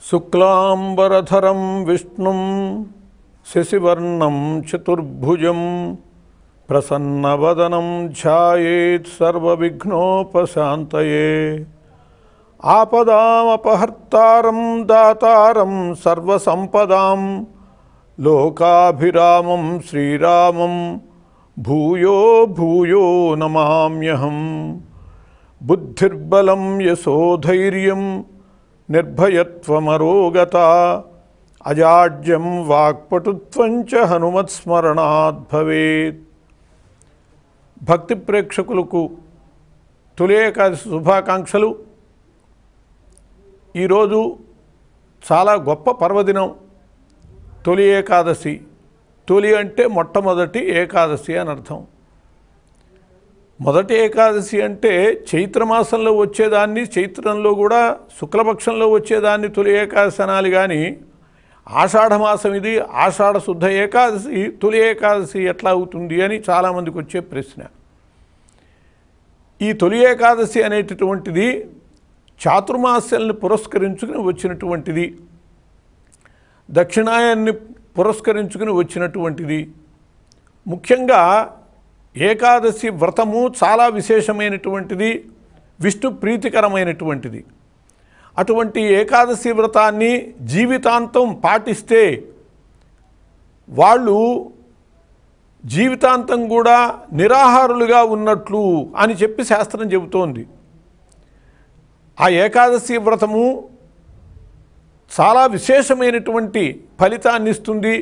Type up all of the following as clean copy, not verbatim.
శుక్లాంబరధరం విష్ణుం శశివర్ణం చతుర్భుజం ప్రసన్నవదనం ధ్యాయేత్ సర్వవిఘ్నోపశాంతయే. ఆపదామపహర్తారం దాతారం సర్వసంపదాం లోకాభిరామం శ్రీరామం భూయో భూయో నమామ్యహం. బుద్ధిర్బలం యశోధైర్యం నిర్భయత్వమరోగత అజాడ్యం వాక్పటుత్వం చ హనుమత్స్మరణాత్ భవేత్. భక్తి ప్రేక్షకులకు తొలి ఏకాదశి శుభాకాంక్షలు. ఈరోజు చాలా గొప్ప పర్వదినం తొలి ఏకాదశి. తొలి అంటే మొట్టమొదటి ఏకాదశి అని అర్థం. మొదటి ఏకాదశి అంటే చైత్రమాసంలో వచ్చేదాన్ని, చైత్రంలో కూడా శుక్లపక్షంలో వచ్చేదాన్ని తొలి ఏకాదశి అనాలి. కానీ ఆషాఢమాసం ఇది, ఆషాఢ శుద్ధ ఏకాదశి, తొలి ఏకాదశి ఎట్లా అవుతుంది అని చాలామందికి వచ్చే ప్రశ్న. ఈ తొలి ఏకాదశి అనేటటువంటిది చాతుర్మాస్యాలను పురస్కరించుకుని వచ్చినటువంటిది, దక్షిణాయన్ని పురస్కరించుకుని వచ్చినటువంటిది. ముఖ్యంగా ఏకాదశి వ్రతము చాలా విశేషమైనటువంటిది, విష్ణు ప్రీతికరమైనటువంటిది. అటువంటి ఏకాదశి వ్రతాన్ని జీవితాంతం పాటిస్తే వాళ్ళు జీవితాంతం కూడా నిరాహారులుగా ఉన్నట్లు అని చెప్పి శాస్త్రం చెబుతోంది. ఆ ఏకాదశి వ్రతము చాలా విశేషమైనటువంటి ఫలితాన్ని ఇస్తుంది,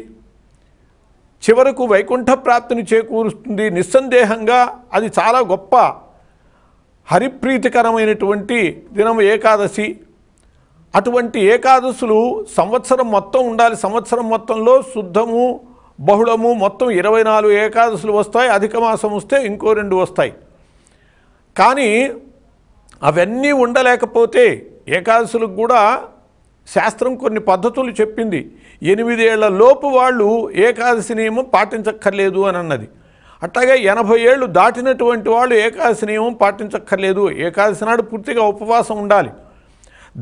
చివరకు వైకుంఠ ప్రాప్తిని చేకూరుస్తుంది. నిస్సందేహంగా అది చాలా గొప్ప హరిప్రీతికరమైనటువంటి దినం ఏకాదశి. అటువంటి ఏకాదశులు సంవత్సరం మొత్తం ఉండాలి. సంవత్సరం మొత్తంలో శుద్ధము బహుళము మొత్తం 24 ఏకాదశులు వస్తాయి. అధిక మాసం వస్తే ఇంకో 2 వస్తాయి. కానీ అవన్నీ ఉండలేకపోతే ఏకాదశులకు కూడా శాస్త్రం కొన్ని పద్ధతులు చెప్పింది. 8 ఏళ్ల లోపు వాళ్ళు ఏకాదశి నియమం పాటించక్కర్లేదు అని అన్నది. అట్లాగే 80 ఏళ్ళు దాటినటువంటి వాళ్ళు ఏకాదశి నియమం పాటించక్కర్లేదు. ఏకాదశి నాడు పూర్తిగా ఉపవాసం ఉండాలి.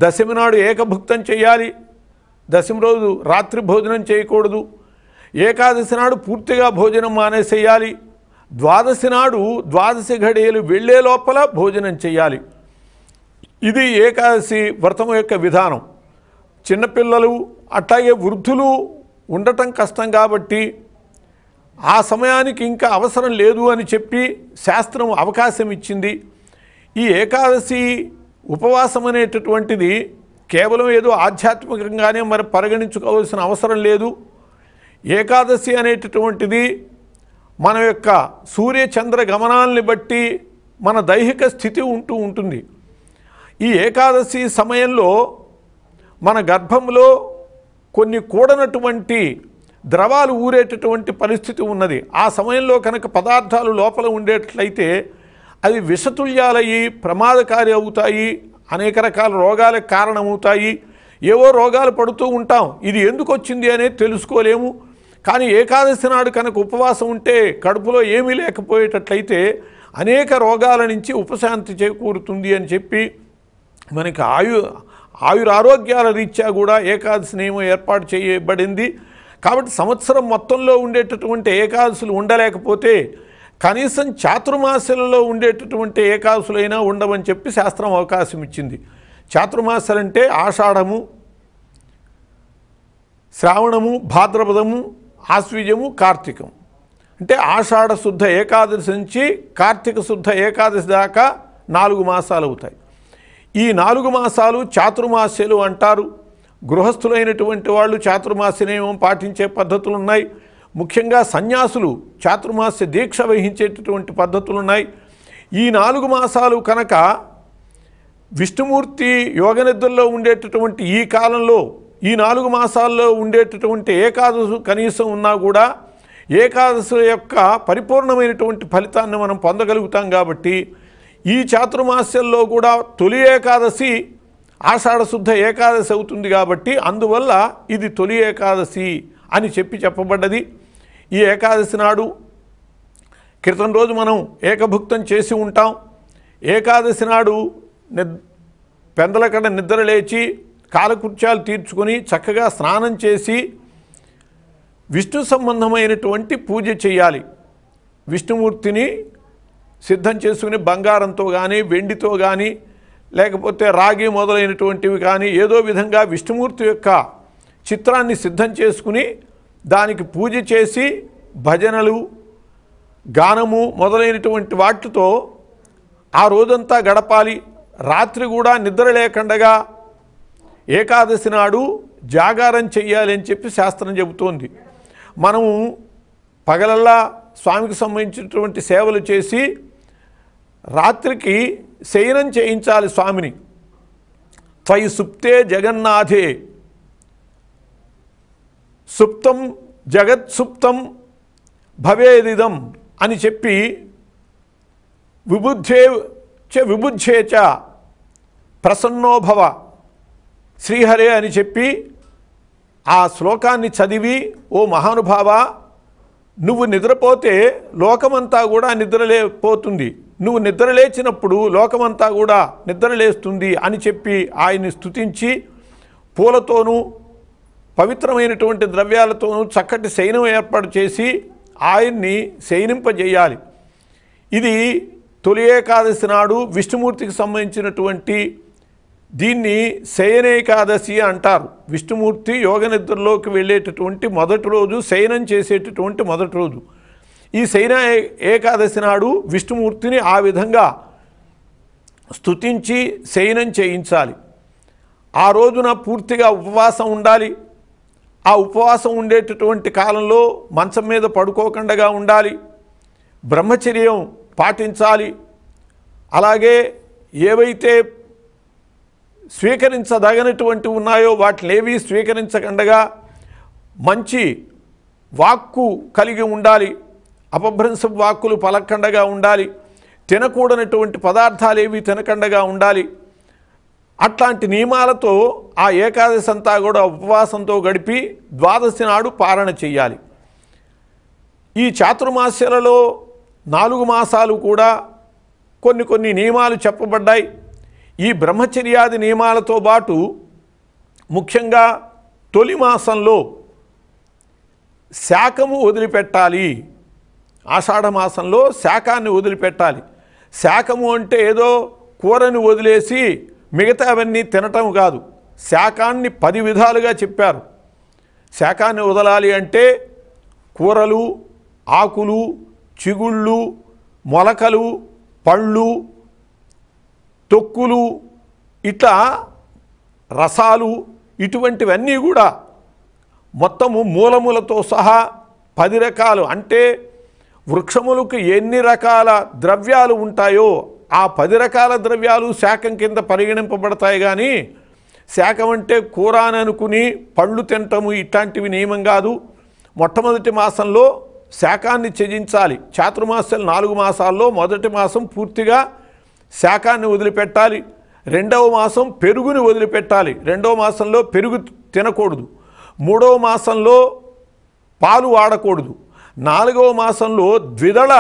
దశమి నాడు ఏకభుక్తం చేయాలి. దశమి రోజు రాత్రి భోజనం చేయకూడదు. ఏకాదశి నాడు పూర్తిగా భోజనం మానేసేయాలి. ద్వాదశి నాడు ద్వాదశి ఘడియలు వెళ్ళే లోపల భోజనం చేయాలి. ఇది ఏకాదశి వ్రతం యొక్క విధానం. చిన్నపిల్లలు అట్లాగే వృద్ధులు ఉండటం కష్టం కాబట్టి ఆ సమయానికి ఇంకా అవసరం లేదు అని చెప్పి శాస్త్రం అవకాశం ఇచ్చింది. ఈ ఏకాదశి ఉపవాసం అనేటటువంటిది కేవలం ఏదో ఆధ్యాత్మికంగానే మరి పరిగణించుకోవాల్సిన అవసరం లేదు. ఏకాదశి అనేటటువంటిది మన యొక్క సూర్యచంద్ర గమనాల్ని బట్టి మన దైహిక స్థితి ఉంటుంది. ఈ ఏకాదశి సమయంలో మన గర్భంలో కొన్ని కూడనటువంటి ద్రవాలు ఊరేటటువంటి పరిస్థితి ఉన్నది. ఆ సమయంలో కనుక పదార్థాలు లోపల ఉండేట్లయితే అవి విషతుల్యాలయ్యి ప్రమాదకారి అవుతాయి, అనేక రకాల రోగాలకు కారణమవుతాయి. ఏవో రోగాలు పడుతూ ఉంటాం, ఇది ఎందుకు వచ్చింది అనేది తెలుసుకోలేము. కానీ ఏకాదశి నాడు కనుక ఉపవాసం ఉంటే కడుపులో ఏమీ లేకపోయేటట్లయితే అనేక రోగాల నుంచి ఉపశాంతి చేకూరుతుంది అని చెప్పి మనకి ఆయురారోగ్యాల రీత్యా కూడా ఏకాదశి నియమం ఏర్పాటు చేయబడింది. కాబట్టి సంవత్సరం మొత్తంలో ఉండేటటువంటి ఏకాదశులు ఉండలేకపోతే కనీసం చాతుర్మాస్యాలలో ఉండేటటువంటి ఏకాదశులైనా ఉండవని చెప్పి శాస్త్రం అవకాశం ఇచ్చింది. చాతుర్మాస్యాలంటే ఆషాఢము, శ్రావణము, భాద్రపదము, ఆశ్వీజము, కార్తీకం. అంటే ఆషాఢ శుద్ధ ఏకాదశి నుంచి కార్తీక శుద్ధ ఏకాదశి దాకా 4 మాసాలు అవుతాయి. ఈ 4 మాసాలు చాతుర్మాస్యాలు అంటారు. గృహస్థులైనటువంటి వాళ్ళు చాతుర్మాస్య నియమం పాటించే పద్ధతులు ఉన్నాయి. ముఖ్యంగా సన్యాసులు చాతుర్మాస్య దీక్ష వహించేటటువంటి పద్ధతులు ఉన్నాయి. ఈ 4 మాసాలు కనుక విష్ణుమూర్తి యోగనిద్రలో ఉండేటటువంటి ఈ కాలంలో ఈ 4 మాసాల్లో ఉండేటటువంటి ఏకాదశి కనీసం ఉన్నా కూడా ఏకాదశి యొక్క పరిపూర్ణమైనటువంటి ఫలితాన్ని మనం పొందగలుగుతాం. కాబట్టి ఈ చాతుర్మాస్యంలో కూడా తొలి ఏకాదశి ఆషాఢ శుద్ధ ఏకాదశి అవుతుంది. కాబట్టి అందువల్ల ఇది తొలి ఏకాదశి అని చెప్పబడ్డది. ఈ ఏకాదశి నాడు క్రితం రోజు మనం ఏకభుక్తం చేసి ఉంటాం. ఏకాదశి నాడు పెందలకడ నిద్ర లేచి కాలకృత్యాలు తీర్చుకొని చక్కగా స్నానం చేసి విష్ణు సంబంధమైనటువంటి పూజ చేయాలి. విష్ణుమూర్తిని సిద్ధం చేసుకుని బంగారంతో కానీ వెండితో కానీ లేకపోతే రాగి మొదలైనటువంటివి కానీ ఏదో విధంగా విష్ణుమూర్తి యొక్క చిత్రాన్ని సిద్ధం చేసుకుని దానికి పూజ చేసి భజనలు గానము మొదలైనటువంటి వాటితో ఆ రోజంతా గడపాలి. రాత్రి కూడా నిద్ర లేకుండా ఏకాదశి నాడు జాగారం చెయ్యాలి అని చెప్పి శాస్త్రం చెబుతోంది. మనము పగలల్లా స్వామికి సంబంధించినటువంటి సేవలు చేసి రాత్రికి శయనం చేయించాలి స్వామిని. త్వయి సుప్తే జగన్నాథే సుప్తం జగత్సుప్తం భవేదిదం అని చెప్పి విబుద్ధే చ ప్రసన్నోభవ శ్రీహరే అని చెప్పి ఆ శ్లోకాన్ని చదివి, ఓ మహానుభావ, నువ్వు నిద్రపోతే లోకమంతా కూడా నిద్రలేపోతుంది, నువ్వు నిద్రలేచినప్పుడు లోకమంతా కూడా నిద్రలేస్తుంది అని చెప్పి ఆయన్ని స్తుతించి పూలతోనూ పవిత్రమైనటువంటి ద్రవ్యాలతోనూ చక్కటి శయనం ఏర్పాటు చేసి ఆయన్ని శయనింపజేయాలి. ఇది తొలి ఏకాదశి నాడు విష్ణుమూర్తికి సంబంధించినటువంటి దీన్ని శయనేకాదశి అంటారు. విష్ణుమూర్తి యోగ నిద్రలోకి వెళ్ళేటటువంటి మొదటి రోజు, శయనం చేసేటటువంటి మొదటి రోజు. ఈ శయన ఏకాదశి నాడు విష్ణుమూర్తిని ఆ విధంగా స్తుతించి శయనం చేయించాలి. ఆ రోజున పూర్తిగా ఉపవాసం ఉండాలి. ఆ ఉపవాసం ఉండేటటువంటి కాలంలో మంచం మీద పడుకోకుండా ఉండాలి. బ్రహ్మచర్యం పాటించాలి. అలాగే ఏవైతే స్వీకరించదగినటువంటి ఉన్నాయో వాటినేవి స్వీకరించకుండా మంచి వాక్కు కలిగి ఉండాలి. అపభ్రంశ వాక్కులు పలకండగా ఉండాలి. తినకూడనటువంటి పదార్థాలు ఏవి తినకండగా ఉండాలి. అట్లాంటి నియమాలతో ఆ ఏకాదశి అంతా కూడా ఉపవాసంతో గడిపి ద్వాదశి నాడు పారణ చెయ్యాలి. ఈ చాతుర్మాస్యాలలో 4 మాసాలు కూడా కొన్ని నియమాలు చెప్పబడ్డాయి. ఈ బ్రహ్మచర్యాది నియమాలతో పాటు ముఖ్యంగా తొలి మాసంలో శాకము వదిలిపెట్టాలి. ఆషాఢ మాసంలో శాకాన్ని వదిలిపెట్టాలి. శాకము అంటే ఏదో కూరని వదిలేసి మిగతా అవన్నీ తినటం కాదు. శాకాన్ని 10 విధాలుగా చెప్పారు. శాకాన్ని వదలాలి అంటే కూరలు, ఆకులు, చిగుళ్ళు, మొలకలు, పళ్ళు, తొక్కులు, ఇట్లా రసాలు, ఇటువంటివన్నీ కూడా మొత్తము మూలములతో సహా 10 రకాలు. అంటే వృక్షములకు ఎన్ని రకాల ద్రవ్యాలు ఉంటాయో ఆ 10 రకాల ద్రవ్యాలు శాకం కింద పరిగణింపబడతాయి. కానీ శాకం అంటే కూర అని అనుకుని పళ్ళు తినటము ఇట్లాంటివి నియమం కాదు. మొట్టమొదటి మాసంలో శాకాన్ని త్యజించాలి. చాతుర్మాస్యాలు 4 మాసాల్లో మొదటి మాసం పూర్తిగా శాకాన్ని వదిలిపెట్టాలి. రెండవ మాసం పెరుగుని వదిలిపెట్టాలి. రెండవ మాసంలో పెరుగు తినకూడదు. మూడవ మాసంలో పాలు వాడకూడదు. 4వ మాసంలో ద్విదళ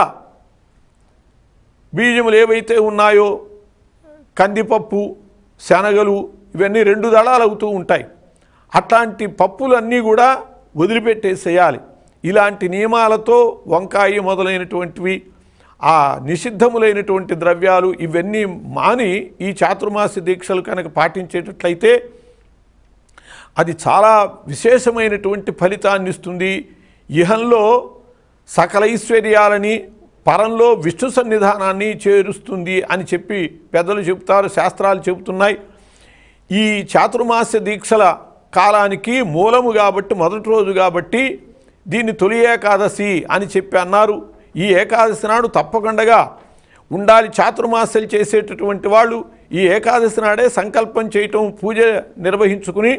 బీజములు ఏవైతే ఉన్నాయో కందిపప్పు, శనగలు, ఇవన్నీ 2 దళాలు అవుతూ ఉంటాయి. అట్లాంటి పప్పులన్నీ కూడా వదిలిపెట్టేసేయాలి. ఇలాంటి నియమాలతో వంకాయ మొదలైనటువంటివి, ఆ నిషిద్ధములైనటువంటి ద్రవ్యాలు ఇవన్నీ మాని ఈ చాతుర్మాస దీక్షలు కనుక పాటించేటట్లయితే అది చాలా విశేషమైనటువంటి ఫలితాన్ని ఇస్తుంది. ఇహంలో సకల ఐశ్వర్యాలని, పరంలో విష్ణు సన్నిధానాన్ని చేరుస్తుంది అని చెప్పి పెద్దలు చెబుతారు, శాస్త్రాలు చెబుతున్నాయి. ఈ చాతుర్మాస దీక్షల కాలానికి మూలము కాబట్టి, మొదటి రోజు కాబట్టి దీన్ని తొలి ఏకాదశి అని చెప్పి అన్నారు. ఈ ఏకాదశి నాడు తప్పకుండా ఉండాలి. చాతుర్మాస్యాలు చేసేటటువంటి వాళ్ళు ఈ ఏకాదశి నాడే సంకల్పం చేయటం, పూజ నిర్వహించుకుని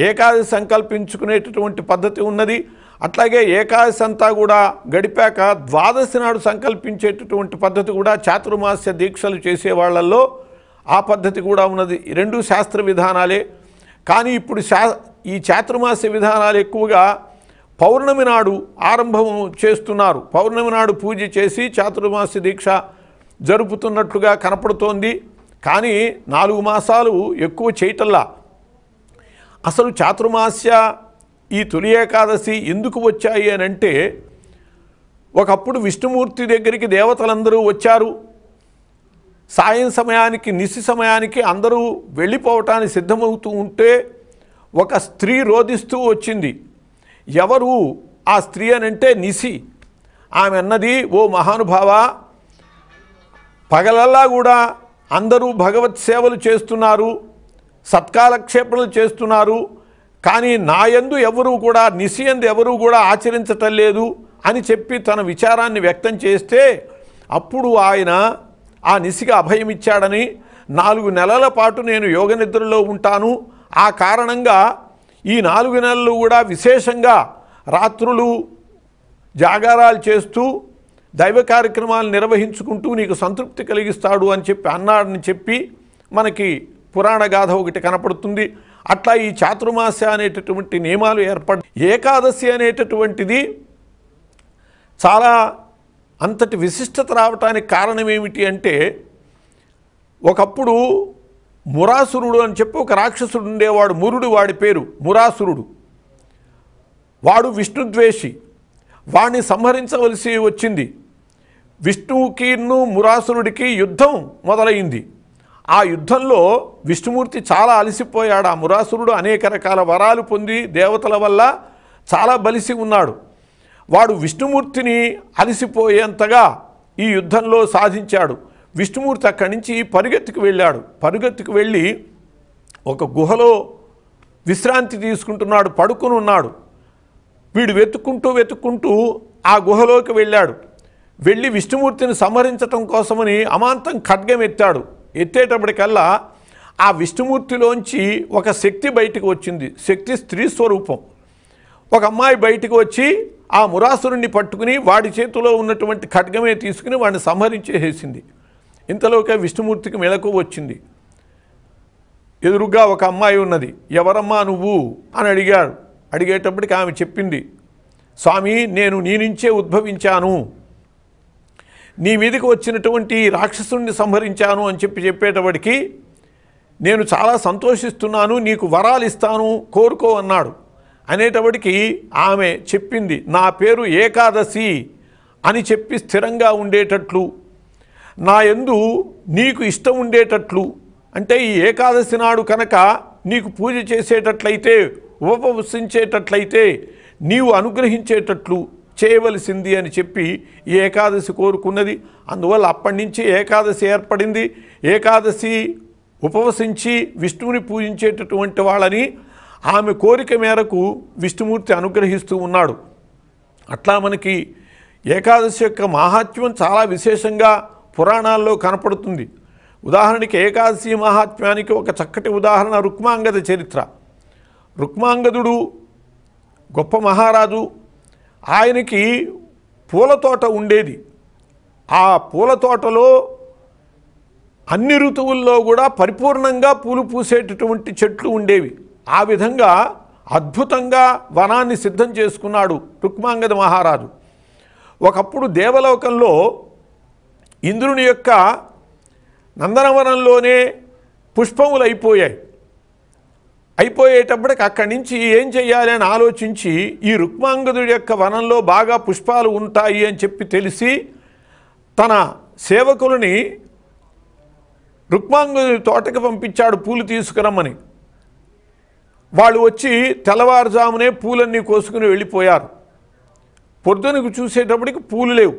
ఏకాదశి సంకల్పించుకునేటటువంటి పద్ధతి ఉన్నది. అట్లాగే ఏకాదశి అంతా కూడా గడిపాక ద్వాదశి నాడు సంకల్పించేటటువంటి పద్ధతి కూడా చాతుర్మాస్య దీక్షలు చేసే వాళ్ళల్లో ఆ పద్ధతి కూడా ఉన్నది. 2 శాస్త్ర విధానాలే. కానీ ఇప్పుడు ఈ చాతుర్మాస్య విధానాలు ఎక్కువగా పౌర్ణమి నాడు ఆరంభం చేస్తున్నారు. పౌర్ణమి నాడు పూజ చేసి చాతుర్మాస్య దీక్ష జరుపుతున్నట్లుగా కనపడుతోంది. కానీ 4 మాసాలు ఎక్కువ చేయటల్లా. అసలు చాతుర్మాస్య ఈ తొలి ఏకాదశి ఎందుకు వచ్చాయి అని అంటే, ఒకప్పుడు విష్ణుమూర్తి దగ్గరికి దేవతలందరూ వచ్చారు. సాయం సమయానికి నిశి సమయానికి అందరూ వెళ్ళిపోవటానికి సిద్ధమవుతూ ఉంటే ఒక స్త్రీ రోధిస్తూ వచ్చింది. ఎవరు ఆ స్త్రీ అని అంటే నిశి. ఆమె అన్నది, ఓ మహానుభావ, పగలల్లా కూడా అందరూ భగవత్ సేవలు చేస్తున్నారు, సత్కాలక్షేపణలు చేస్తున్నారు, కానీ నాయందు ఎవరూ కూడా నిశియందు ఎవరూ కూడా ఆచరించటం లేదు అని చెప్పి తన విచారాన్ని వ్యక్తం చేస్తే, అప్పుడు ఆయన ఆ నిశికి అభయం ఇచ్చాడని, 4 నెలల పాటు నేను యోగ నిద్రలో ఉంటాను, ఆ కారణంగా ఈ 4 నెలలు కూడా విశేషంగా రాత్రులు జాగారాలు చేస్తూ దైవ కార్యక్రమాలు నిర్వహించుకుంటూ నీకు సంతృప్తి కలిగిస్తాడు అని చెప్పి అన్నాడని చెప్పి మనకి పురాణ గాథ ఒకటి కనపడుతుంది. అట్లా ఈ చాతుర్మాస్య అనేటటువంటి నియమాలు ఏర్పడి, ఏకాదశి అనేటటువంటిది చాలా అంతటి విశిష్టత రావటానికి కారణం ఏమిటి అంటే, ఒకప్పుడు మురాసురుడు అని చెప్పి ఒక రాక్షసుడు ఉండేవాడు. మురుడు వాడి పేరు, మురాసురుడు. వాడు విష్ణుద్వేషి. వాడిని సంహరించవలసి వచ్చింది. విష్ణువుకి మురాసురుడికి యుద్ధం మొదలైంది. ఆ యుద్ధంలో విష్ణుమూర్తి చాలా అలసిపోయాడు. ఆ మురాసురుడు అనేక రకాల వరాలు పొంది దేవతల వల్ల చాలా బలిసి ఉన్నాడు. వాడు విష్ణుమూర్తిని అలసిపోయేంతగా ఈ యుద్ధంలో సాధించాడు. విష్ణుమూర్తి అక్కడి నుంచి పరిగెత్తుకు వెళ్ళాడు. పరిగెత్తుకు వెళ్ళి ఒక గుహలో విశ్రాంతి తీసుకుంటున్నాడు, పడుకుని ఉన్నాడు. వీడు వెతుక్కుంటూ ఆ గుహలోకి వెళ్ళాడు. వెళ్ళి విష్ణుమూర్తిని సంహరించటం కోసమని అమాంతం ఖడ్గం ఎత్తాడు. ఎత్తేటప్పటికల్లా ఆ విష్ణుమూర్తిలోంచి ఒక శక్తి బయటికి వచ్చింది. శక్తి స్త్రీ స్వరూపం. ఒక అమ్మాయి బయటికి వచ్చి ఆ మురాసురుణ్ణి పట్టుకుని వాడి చేతిలో ఉన్నటువంటి ఖడ్గమే తీసుకుని వాడిని సంహరించేసేసింది. ఇంతలోకే విష్ణుమూర్తికి మెలకు వచ్చింది. ఎదురుగా ఒక అమ్మాయి ఉన్నది. ఎవరమ్మా నువ్వు అని అడిగాడు. అడిగేటప్పటికి ఆమె చెప్పింది, స్వామి, నేను నీ నుంచే ఉద్భవించాను, నీ మీదకి వచ్చినటువంటి రాక్షసుని సంహరించాను అని చెప్పేటప్పటికి నేను చాలా సంతోషిస్తున్నాను, నీకు వరాలు ఇస్తాను, కోరుకో అన్నాడు. అనేటప్పటికి ఆమె చెప్పింది, నా పేరు ఏకాదశి అని చెప్పి స్థిరంగా ఉండేటట్లు, నా యందు నీకు ఇష్టం ఉండేటట్లు, అంటే ఈ ఏకాదశి నాడు కనుక నీకు పూజ చేసేటట్లయితే, ఉపవసించేటట్లయితే నీవు అనుగ్రహించేటట్లు చేయవలసింది అని చెప్పి ఈ ఏకాదశి కోరుకున్నది. అందువల్ల అప్పటి నుంచి ఏకాదశి ఏర్పడింది. ఏకాదశి ఉపవసించి విష్ణువుని పూజించేటటువంటి వాళ్ళని ఆమె కోరిక మేరకు విష్ణుమూర్తి అనుగ్రహిస్తూ ఉన్నాడు. అట్లా మనకి ఏకాదశి యొక్క మహాత్మ్యం చాలా విశేషంగా పురాణాల్లో కనపడుతుంది. ఉదాహరణకి ఏకాదశి మహాత్మ్యానికి ఒక చక్కటి ఉదాహరణ రుక్మాంగద చరిత్ర. రుక్మాంగదుడు గొప్ప మహారాజు. ఆయనకి పూల తోట ఉండేది. ఆ పూల తోటలో అన్ని ఋతువుల్లో కూడా పరిపూర్ణంగా పూలు పూసేటటువంటి చెట్లు ఉండేవి. ఆ విధంగా అద్భుతంగా వనాన్ని సిద్ధం చేసుకున్నాడు రుక్మాంగద మహారాజు. ఒకప్పుడు దేవలోకంలో ఇంద్రుని యొక్క నందనవనంలోనే పుష్పములు అయిపోయేటప్పటికి అక్కడి నుంచి ఏం చెయ్యాలి అని ఆలోచించి, ఈ రుక్మాంగదుడి యొక్క వనంలో బాగా పుష్పాలు ఉంటాయి అని చెప్పి తెలిసి తన సేవకులని రుక్మాంగదుడి తోటకి పంపించాడు పూలు తీసుకురమ్మని. వాళ్ళు వచ్చి తెల్లవారుజామునే పూలన్నీ కోసుకుని వెళ్ళిపోయారు. పొద్దునకు చూసేటప్పటికి పూలు లేవు.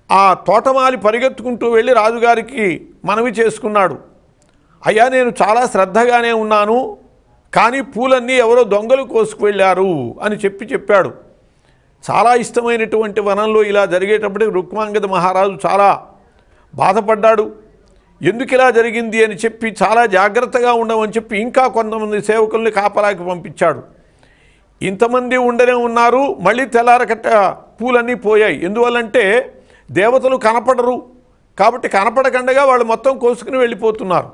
ఆ తోటమాలి పరిగెత్తుకుంటూ వెళ్ళి రాజుగారికి మనవి చేసుకున్నాడు, అయ్యా, నేను చాలా శ్రద్ధగానే ఉన్నాను, కానీ పూలన్నీ ఎవరో దొంగలు కోసుకువెళ్ళారు అని చెప్పాడు. చాలా ఇష్టమైనటువంటి వనంలో ఇలా జరిగేటప్పటికి రుక్మాంగద మహారాజు చాలా బాధపడ్డాడు. ఎందుకు ఇలా జరిగింది అని చెప్పి చాలా జాగ్రత్తగా ఉండమని చెప్పి ఇంకా కొంతమంది సేవకుల్ని కాపలాకి పంపించాడు. ఇంతమంది ఉండనే ఉన్నారు. మళ్ళీ తెల్లారకట్ట పూలన్నీ పోయాయి. ఎందువల్లంటే దేవతలు కనపడరు కాబట్టి కనపడకుండా వాళ్ళు మొత్తం కోసుకుని వెళ్ళిపోతున్నారు.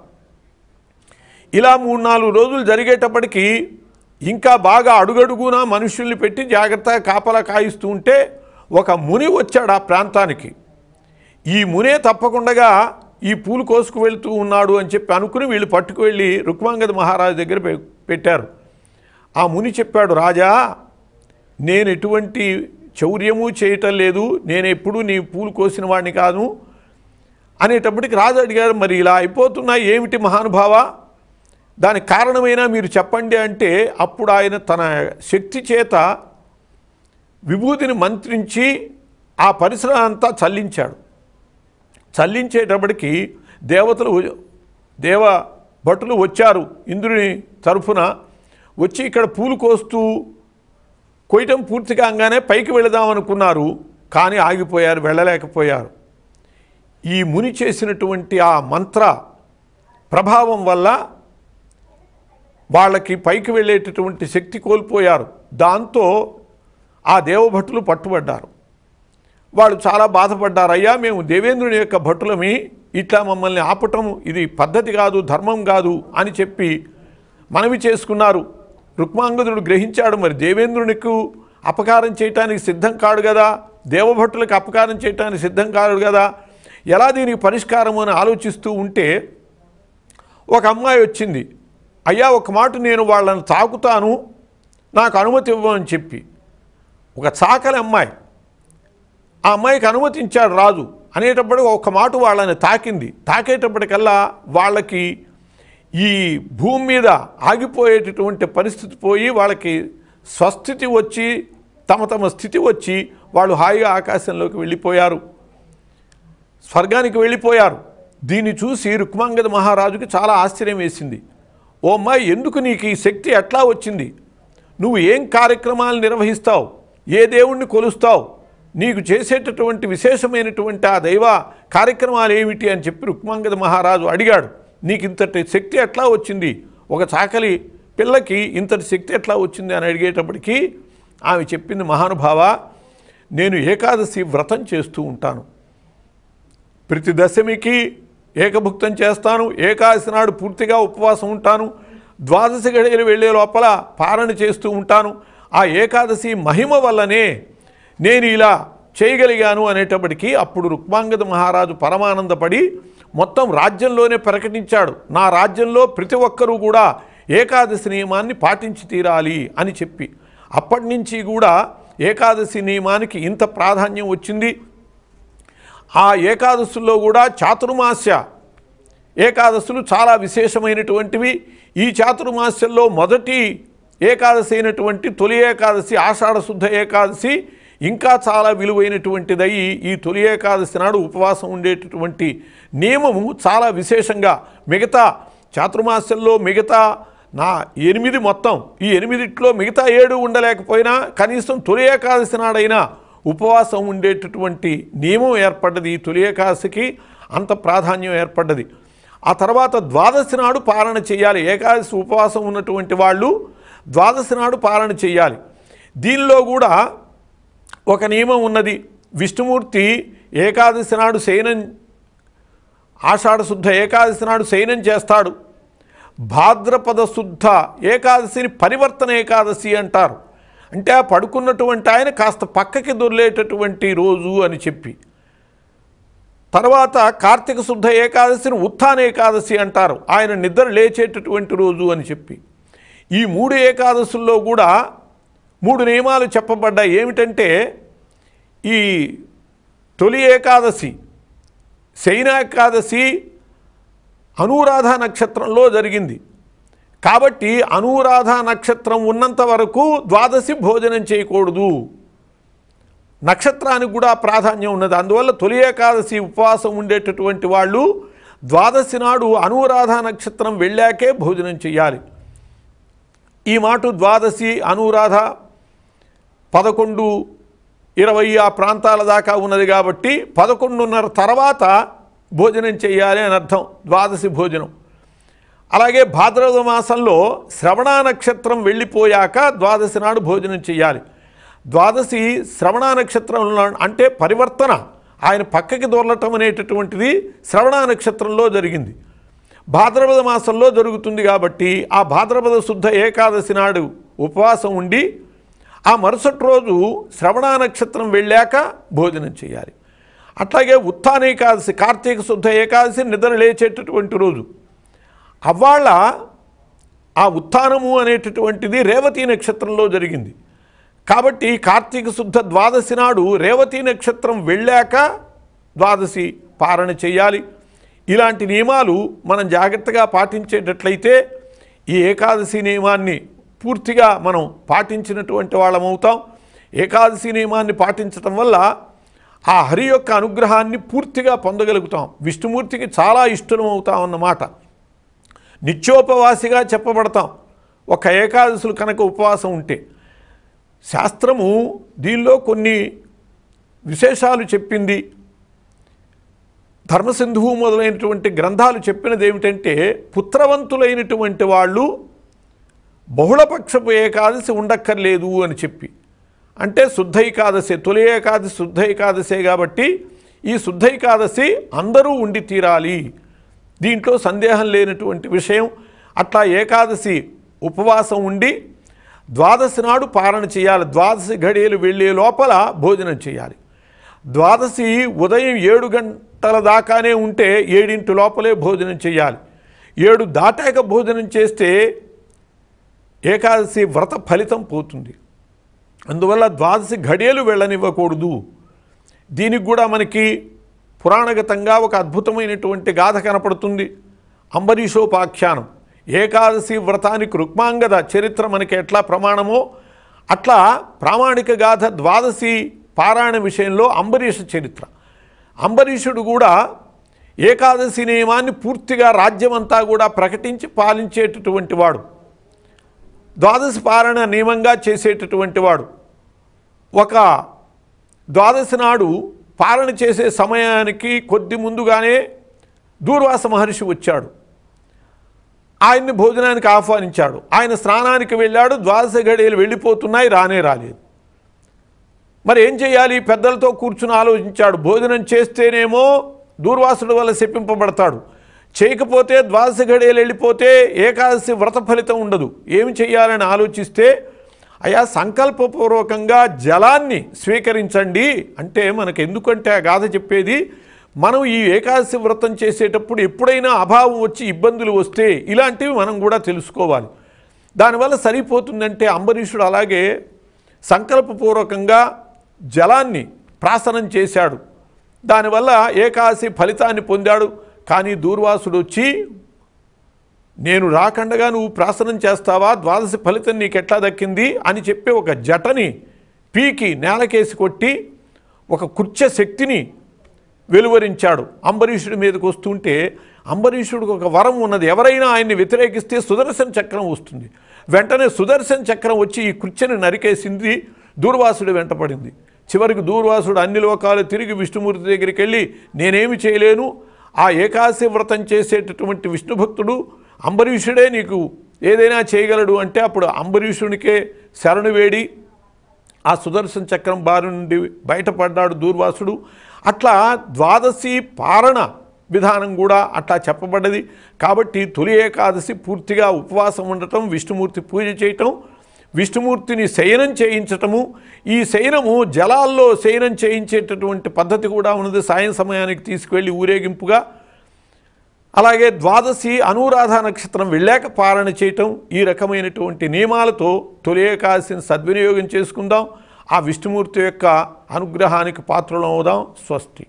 ఇలా 3-4 రోజులు జరిగేటప్పటికి ఇంకా బాగా అడుగడుగునా మనుషుల్ని పెట్టి జాగ్రత్తగా కాపలా కాయిస్తూ ఉంటే ఒక ముని వచ్చాడు ఆ ప్రాంతానికి. ఈ మునే తప్పకుండా ఈ పూలు కోసుకు వెళ్తూ ఉన్నాడు అని చెప్పి అనుకుని వీళ్ళు పట్టుకు వెళ్ళి రుక్మాంగద మహారాజు దగ్గర పెట్టారు. ఆ ముని చెప్పాడు, రాజా నేను ఎటువంటి చౌర్యము చేయటం లేదు, నేను ఎప్పుడూ నీ పూలు కోసిన వాడిని కాను అనేటప్పటికి రాజు అడిగారు, మరి ఇలా అయిపోతున్నాయి ఏమిటి మహానుభావ, దానికి కారణమైనా మీరు చెప్పండి అంటే అప్పుడు ఆయన తన శక్తి చేత విభూతిని మంత్రించి ఆ పరిసరం అంతా చల్లించాడు. చల్లించేటప్పటికి దేవ భటులు వచ్చారు ఇంద్రుని తరఫున వచ్చి ఇక్కడ పూలు కోస్తూ కొయ్యటం పూర్తి కాగానే పైకి వెళదామనుకున్నారు, కానీ ఆగిపోయారు, వెళ్ళలేకపోయారు. ఈ ముని చేసినటువంటి ఆ మంత్ర ప్రభావం వల్ల వాళ్ళకి పైకి వెళ్ళేటటువంటి శక్తి కోల్పోయారు. దాంతో ఆ దేవభటులు పట్టుబడ్డారు. వాళ్ళు చాలా బాధపడ్డారు, అయ్యా మేము దేవేంద్రుని యొక్క భటులమి, ఇట్లా మమ్మల్ని ఆపటం ఇది పద్ధతి కాదు, ధర్మం కాదు అని చెప్పి మనవి చేసుకున్నారు. రుక్మాంగదుడు గ్రహించాడు, మరి దేవేంద్రునికి అపకారం చేయటానికి సిద్ధం కాడు కదా, దేవభటులకు అపకారం చేయటానికి సిద్ధం కాడు కదా, ఎలా దీనికి పరిష్కారం అని ఆలోచిస్తూ ఉంటే ఒక అమ్మాయి వచ్చింది. అయ్యా ఒక మాట నేను వాళ్ళని తాకుతాను, నాకు అనుమతి ఇవ్వమని చెప్పి. ఒక చాకలి అమ్మాయి, ఆ అమ్మాయికి అనుమతించాడు రాజు. అనేటప్పటికి ఒక మాట వాళ్ళని తాకింది. తాకేటప్పటికల్లా వాళ్ళకి ఈ భూమి మీద ఆగిపోయేటటువంటి పరిస్థితి పోయి వాళ్ళకి స్వస్థితి వచ్చి తమ స్థితి వచ్చి వాళ్ళు హాయిగా ఆకాశంలోకి వెళ్ళిపోయారు, స్వర్గానికి వెళ్ళిపోయారు. దీన్ని చూసి రుక్మాంగద మహారాజుకి చాలా ఆశ్చర్యం వేసింది. ఓ అమ్మాయి, ఎందుకు నీకు ఈ శక్తి ఎట్లా వచ్చింది, నువ్వు ఏం కార్యక్రమాలు నిర్వహిస్తావు, ఏ దేవుణ్ణి కొలుస్తావు, నీకు చేసేటటువంటి విశేషమైనటువంటి ఆ దైవ కార్యక్రమాలు ఏమిటి అని చెప్పి రుక్మాంగద మహారాజు అడిగాడు. నీకు ఇంతటి శక్తి ఎట్లా వచ్చింది, ఒక చాకలి పిల్లకి ఇంతటి శక్తి ఎట్లా వచ్చింది అని అడిగేటప్పటికీ ఆమె చెప్పింది, మహానుభావ నేను ఏకాదశి వ్రతం చేస్తూ ఉంటాను, ప్రతి దశమికి ఏకభుక్తం చేస్తాను, ఏకాదశి నాడు పూర్తిగా ఉపవాసం ఉంటాను, ద్వాదశి గడియలు వెళ్ళే లోపల పారణ చేస్తూ ఉంటాను, ఆ ఏకాదశి మహిమ వల్లనే నేను ఇలా చేయగలిగాను అనేటప్పటికీ అప్పుడు రుక్మాంగద మహారాజు పరమానందపడి మొత్తం రాజ్యంలోనే ప్రకటించాడు, నా రాజ్యంలో ప్రతి ఒక్కరూ కూడా ఏకాదశి నియమాన్ని పాటించి తీరాలి అని చెప్పి. అప్పటి నుంచి కూడా ఏకాదశి నియమానికి ఇంత ప్రాధాన్యం వచ్చింది. ఆ ఏకాదశుల్లో కూడా చాతుర్మాస్య ఏకాదశులు చాలా విశేషమైనటువంటివి. ఈ చాతుర్మాస్యంలో మొదటి ఏకాదశి అయినటువంటి తొలి ఏకాదశి ఆషాఢ శుద్ధ ఏకాదశి ఇంకా చాలా విలువైనటువంటిదయ్యి ఈ తొలి ఏకాదశి నాడు ఉపవాసం ఉండేటటువంటి నియమము చాలా విశేషంగా మిగతా చాతుర్మాస్యంలో మిగతా 8 మొత్తం ఈ 8ట్లో మిగతా 7 ఉండలేకపోయినా కనీసం తొలి ఏకాదశి నాడైనా ఉపవాసం ఉండేటటువంటి నియమం ఏర్పడ్డది. ఈ తొలి ఏకాదశికి అంత ప్రాధాన్యం ఏర్పడ్డది. ఆ తర్వాత ద్వాదశి నాడు పాలన చేయాలి. ఏకాదశి ఉపవాసం ఉన్నటువంటి వాళ్ళు ద్వాదశి నాడు పాలన చేయాలి. దీనిలో కూడా ఒక నియమం ఉన్నది. విష్ణుమూర్తి ఏకాదశి నాడు శయనం, ఆషాఢ శుద్ధ ఏకాదశి నాడు శయనం చేస్తాడు. భాద్రపద శుద్ధ ఏకాదశిని పరివర్తన ఏకాదశి అంటారు. అంటే ఆ పడుకున్నటువంటి ఆయన కాస్త పక్కకి దొర్లేటటువంటి రోజు అని చెప్పి. తర్వాత కార్తీక శుద్ధ ఏకాదశిని ఉత్థాన ఏకాదశి అంటారు, ఆయన నిద్ర లేచేటటువంటి రోజు అని చెప్పి. ఈ 3 ఏకాదశుల్లో కూడా 3 నియమాలు చెప్పబడ్డాయి. ఏమిటంటే ఈ తొలి ఏకాదశి శయన ఏకాదశి అనురాధ నక్షత్రంలో జరిగింది కాబట్టి అనురాధ నక్షత్రం ఉన్నంత వరకు ద్వాదశి భోజనం చేయకూడదు. నక్షత్రానికి కూడా ప్రాధాన్యం ఉన్నది. అందువల్ల తొలి ఏకాదశి ఉపవాసం ఉండేటటువంటి వాళ్ళు ద్వాదశి నాడు అనురాధ నక్షత్రం వెళ్ళాకే భోజనం చేయాలి. ఈ మాట ద్వాదశి అనురాధ 11, 20 ఆ ప్రాంతాల దాకా ఉన్నది కాబట్టి 11:30 తర్వాత భోజనం చేయాలి అని అర్థం, ద్వాదశి భోజనం. అలాగే భాద్రపద మాసంలో శ్రవణ నక్షత్రం వెళ్ళిపోయాక ద్వాదశి నాడు భోజనం చేయాలి. ద్వాదశి శ్రవణ నక్షత్రం అంటే పరివర్తన, ఆయన పక్కకి దొరలటం అనేటటువంటిది శ్రవణ నక్షత్రంలో జరిగింది. భాద్రపద మాసంలో జరుగుతుంది కాబట్టి ఆ భాద్రపద శుద్ధ ఏకాదశి నాడు ఉపవాసం ఉండి ఆ మరుసటి రోజు శ్రవణ నక్షత్రం వెళ్ళాక భోజనం చేయాలి. అట్లాగే ఉత్థాన ఏకాదశి కార్తీక శుద్ధ ఏకాదశి నిద్ర లేచేటటువంటి రోజు. అవ్వాళ్ళ ఆ ఉత్థానము అనేటటువంటిది రేవతి నక్షత్రంలో జరిగింది. కాబట్టి కార్తీక శుద్ధ ద్వాదశి నాడు రేవతి నక్షత్రం వెళ్ళాక ద్వాదశి పారణ చేయాలి. ఇలాంటి నియమాలు మనం జాగ్రత్తగా పాటించేటట్లయితే ఈ ఏకాదశి నియమాన్ని పూర్తిగా మనం పాటించినటువంటి వాళ్ళమవుతాం. ఏకాదశి నియమాన్ని పాటించటం వల్ల ఆ హరి యొక్క అనుగ్రహాన్ని పూర్తిగా పొందగలుగుతాం. విష్ణుమూర్తికి చాలా ఇష్టం అవుతాం అన్నమాట. నిత్యోపవాసిగా చెప్పబడతాం ఒక ఏకాదశులు కనుక ఉపవాసం ఉంటే. శాస్త్రము దీనిలో కొన్ని విశేషాలు చెప్పింది. ధర్మసింధువు మొదలైనటువంటి గ్రంథాలు చెప్పినది ఏమిటంటే, పుత్రవంతులైనటువంటి వాళ్ళు బహుళపక్షపు ఏకాదశి ఉండక్కర్లేదు అని చెప్పి, అంటే శుద్ధ ఏకాదశి, తొలి ఏకాదశి శుద్ధ ఏకాదశే కాబట్టి ఈ శుద్ధ ఏకాదశి అందరూ ఉండి తీరాలి, దీంట్లో సందేహం లేనటువంటి విషయం. అట్లా ఏకాదశి ఉపవాసం ఉండి ద్వాదశి నాడు పారణ చేయాలి. ద్వాదశి ఘడియలు వెళ్ళే లోపల భోజనం చేయాలి. ద్వాదశి ఉదయం 7 గంటల దాకానే ఉంటే 7 లోపలే భోజనం చేయాలి. 7 దాటాక భోజనం చేస్తే ఏకాదశి వ్రత ఫలితం పోతుంది. అందువల్ల ద్వాదశి ఘడియలు వెళ్ళనివ్వకూడదు. దీనికి కూడా మనకి పురాణగతంగా ఒక అద్భుతమైనటువంటి గాథ కనపడుతుంది. అంబరీషోపాఖ్యానం. ఏకాదశి వ్రతానికి రుక్మాంగద చరిత్ర మనకి ఎట్లా ప్రమాణమో అట్లా ప్రామాణిక గాథ ద్వాదశి పారాయణ విషయంలో అంబరీష చరిత్ర. అంబరీషుడు కూడా ఏకాదశి నియమాన్ని పూర్తిగా రాజ్యమంతా కూడా ప్రకటించి పాలించేటటువంటి వాడు, ద్వాదశి పారాయణ నియమంగా చేసేటటువంటి వాడు. ఒక ద్వాదశి నాడు పాలన చేసే సమయానికి కొద్ది ముందుగానే దూర్వాస మహర్షి వచ్చాడు. ఆయన్ని భోజనానికి ఆహ్వానించాడు. ఆయన స్నానానికి వెళ్ళాడు. ద్వాదశి ఘడియలు వెళ్ళిపోతున్నాయి, రాలేదు. మరి ఏం చేయాలి? పెద్దలతో కూర్చుని ఆలోచించాడు. భోజనం చేస్తేనేమో దూర్వాసుడు వల్ల శపింపబడతాడు, చేయకపోతే ద్వాదశి ఘడియలు వెళ్ళిపోతే ఏకాదశి వ్రత ఫలితం ఉండదు. ఏమి చేయాలని ఆలోచిస్తే, అయ్యా సంకల్పపూర్వకంగా జలాన్ని స్వీకరించండి అంటే, మనకు ఎందుకంటే ఆ గాథ చెప్పేది, మనం ఈ ఏకాదశి వ్రతం చేసేటప్పుడు ఎప్పుడైనా అభావం వచ్చి ఇబ్బందులు వస్తే ఇలాంటివి మనం కూడా తెలుసుకోవాలి. దానివల్ల సరిపోతుందంటే అంబరీషుడు అలాగే సంకల్పపూర్వకంగా జలాన్ని ప్రాసనం చేశాడు. దానివల్ల ఏకాదశి ఫలితాన్ని పొందాడు. కానీ దూర్వాసుడు వచ్చి, నేను రాకండగా నువ్వు ప్రాసనం చేస్తావా, ద్వాదశి ఫలితం నీకు ఎట్లా దక్కింది అని చెప్పి ఒక జటని పీకి నేలకేసి కొట్టి ఒక కుర్చ శక్తిని వెలువరించాడు. అంబరీషుడి మీదకి వస్తుంటే అంబరీషుడికి ఒక వరం ఉన్నది, ఎవరైనా ఆయన్ని వ్యతిరేకిస్తే సుదర్శన చక్రం వస్తుంది. వెంటనే సుదర్శన చక్రం వచ్చి ఈ కుర్చీని నరికేసింది. దూర్వాసుడు వెంటపడింది. చివరికి దూర్వాసుడు అన్ని లోకాలు తిరిగి విష్ణుమూర్తి దగ్గరికి వెళ్ళి, నేనేమి చేయలేను, ఆ ఏకాదశి వ్రతం చేసేటటువంటి విష్ణు భక్తుడు అంబరీషుడే నీకు ఏదైనా చేయగలడు అంటే, అప్పుడు అంబరీషునికే శరణు వేడి ఆ సుదర్శన చక్రం బారి నుండి బయటపడ్డాడు దూర్వాసుడు. అట్లా ద్వాదశి పారణ విధానం కూడా అట్లా చెప్పబడ్డది. కాబట్టి తొలి ఏకాదశి పూర్తిగా ఉపవాసం ఉండటం, విష్ణుమూర్తి పూజ చేయటం, విష్ణుమూర్తిని శయనం చేయించటము. ఈ శయనము జలాల్లో శయనం చేయించేటటువంటి పద్ధతి కూడా ఉన్నది. సాయం సమయానికి తీసుకువెళ్ళి ఊరేగింపుగా. అలాగే ద్వాదశి అనురాధ నక్షత్రం వెళ్ళాక పాలన చేయటం. ఈ రకమైనటువంటి నియమాలతో తొలి ఏకాదశిని సద్వినియోగం చేసుకుందాం. ఆ విష్ణుమూర్తి యొక్క అనుగ్రహానికి పాత్రలం అవుదాం. స్వస్తి.